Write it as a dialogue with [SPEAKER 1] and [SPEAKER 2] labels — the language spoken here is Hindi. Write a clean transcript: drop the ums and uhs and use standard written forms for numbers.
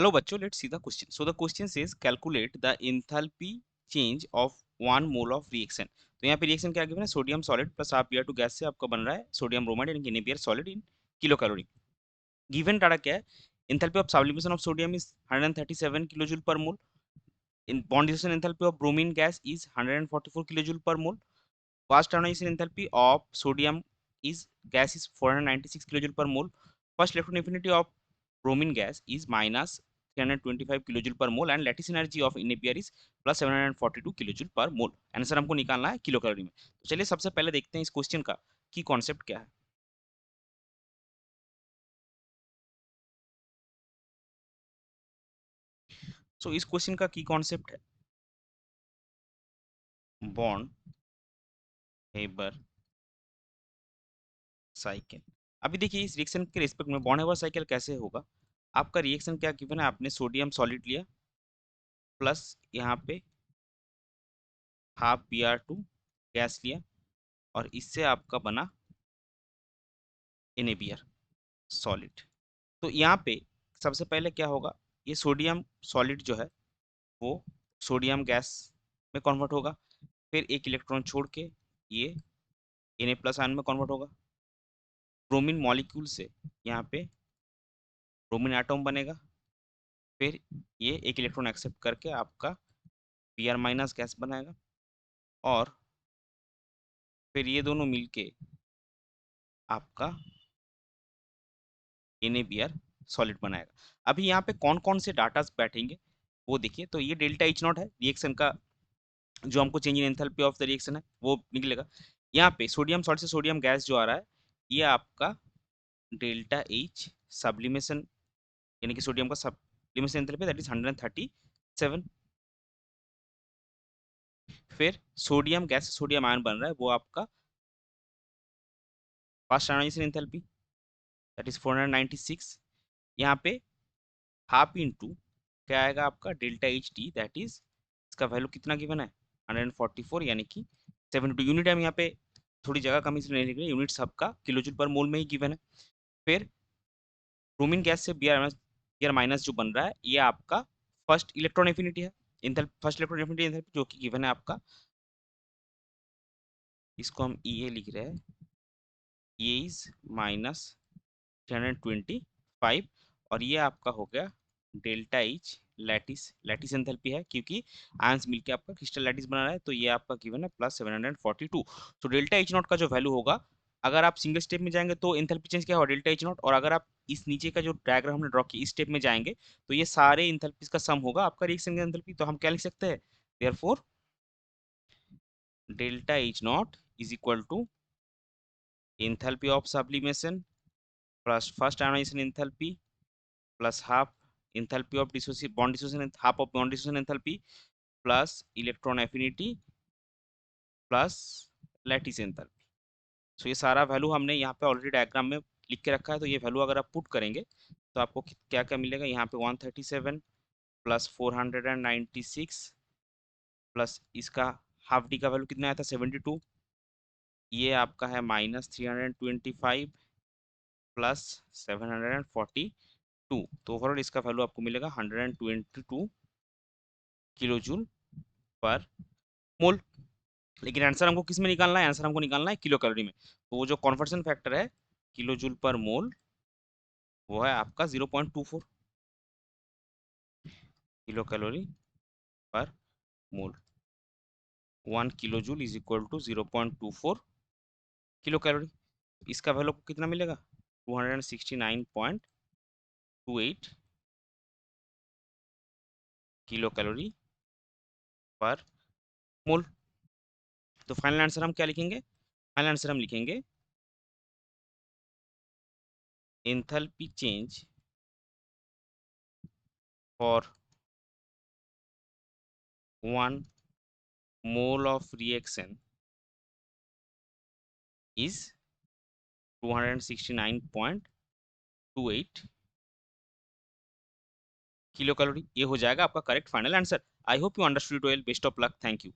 [SPEAKER 1] Hello बच्चों, let's see the question. So the question says calculate the enthalpy change of 1 mole of reaction. तो यहाँ पे रिएक्शन क्या गिवन है? Sodium solid plus half Br2 gas से आपका बन रहा है सोडियम ब्रोमाइड यानी NaBr solid in kilo calorie. Given data क्या है? Enthalpy of sublimation of sodium is 137 kilojoule पर मोल. In bond dissociation enthalpy of bromine gas is 144 kilojoule per mole. Fast ionization enthalpy of sodium is gas is 496 kilojoule per mole. First electron affinity of bromine gas is minus 325 kilojoule per mole and lattice energy of NaBr is plus 742 kilojoule per mole. Answer हमको निकालना है किलो कैलोरी में. तो चलिए सबसे पहले देखते हैं इस क्वेश्चन का की कॉन्सेप्ट क्या है. सो इस क्वेश्चन का की कॉन्सेप्ट है बॉन्ड हेबर साइकिल. अभी देखिए इस रिएक्शन के रिस्पेक्ट में बॉन्ड हेबर साइकिल कैसे होगा. आपका रिएक्शन क्या गिवन है? आपने सोडियम सॉलिड लिया प्लस यहाँ पे हाफ Br2 गैस लिया और इससे आपका बना NaBr सॉलिड. तो यहाँ पे सबसे पहले क्या होगा? ये सोडियम सॉलिड जो है वो सोडियम गैस में कन्वर्ट होगा. फिर एक इलेक्ट्रॉन छोड़ के ये Na+ आयन में कन्वर्ट होगा. ब्रोमीन मॉलिक्यूल से यहाँ पे ब्रोमीन एटम बनेगा. फिर ये एक इलेक्ट्रॉन एक्सेप्ट करके आपका Br- गैस बनाएगा और फिर ये दोनों मिलके आपका NaBr सॉलिड बनाएगा. अभी यहाँ पे कौन कौन से डाटा बैठेंगे वो देखिए. तो ये डेल्टा H नॉट है रिएक्शन का जो हमको change in enthalpy of the reaction है वो निकलेगा. यहाँ पे सोडियम सॉल्ट से सोडियम गैस जो आ रहा है ये आपका डेल्टा H सब्लिमेशन यानी कि सोडियम का सब्लिमेशन एंथैल्पी दैट इज 137. फिर सोडियम गैस से सोडियम आयन बन रहा है वो आपका fast ionisation enthalpy that is 496. यहाँ पे हाफ इंटू क्या आएगा आपका delta H T that is इसका वैल्यू कितना गिवन है 144 यानी कि 72 यूनिट. हम यहाँ पे थोड़ी जगह कमी से नहीं लिख रहे, यूनिट सबका किलोजूल पर मोल में ही गिवन है. फिर ब्रोमीन गैस से Br- जो बन रहा है ये आपका फर्स्ट इलेक्ट्रॉन एफिनिटी है. फर्स्ट इलेक्ट्रॉन एफिनिटी जो कि गिवन है आपका, इसको हम EA लिख रहे हैं. ये इज माइनस 325 और ये आपका हो गया डेल्टा H लैटिस एंथैल्पी है क्योंकि आयंस मिलके आपका क्रिस्टल लैटिस बना रहा है. तो ये आपका गिवन है प्लस 742. तो डेल्टा H नॉट का जो वैल्यू होगा अगर आप सिंगल स्टेप में जाएंगे तो एंथैल्पी चेंज क्या होगा डेल्टा H नॉट. और अगर आप इस नीचे का जो डायग्राम हमने ड्रॉ किया इस स्टेप में जाएंगे तो ये सारे एंथैल्पीज का सम होगा आपका रिएक्शन का एंथैल्पी. तो हम क्या लिख सकते हैं? Therefore delta H not is equal to enthalpy of sublimation plus first ionization enthalpy plus half enthalpy of dissociation bond dissociation half of bond dissociation enthalpy plus electron affinity plus lattice enthalpy. सो ये सारा वैल्यू हमने यहाँ पे ऑलरेडी डायग्राम में लिख के रखा है. तो ये वैल्यू अगर आप पुट करेंगे तो आपको क्या क्या मिलेगा? यहाँ पे 137 प्लस 496 प्लस इसका हाफ डी का वैल्यू कितना आया था 72. ये आपका है माइनस 325 प्लस 742. तो ओवरऑल इसका वैल्यू आपको मिलेगा 122 किलोजूल पर मोल. लेकिन आंसर हमको किस में निकालना है? आंसर हमको निकालना है किलो कैलोरी में. तो वो जो कन्वर्जन फैक्टर है किलो जूल पर मोल वो है आपका 0.24 kilo calorie per mole. 1 kilo joule is equal to 0.24 kilo calorie. इसका वैल्यू को कितना मिलेगा? 269.28 किलो कैलोरी पर मोल. तो फाइनल आंसर हम क्या लिखेंगे? फाइनल आंसर हम लिखेंगे enthalpy change for 1 mole of reaction is 269.28 kilo calorie. ये हो जाएगा आपका correct final answer. I hope you understood well. Best of luck. Thank you.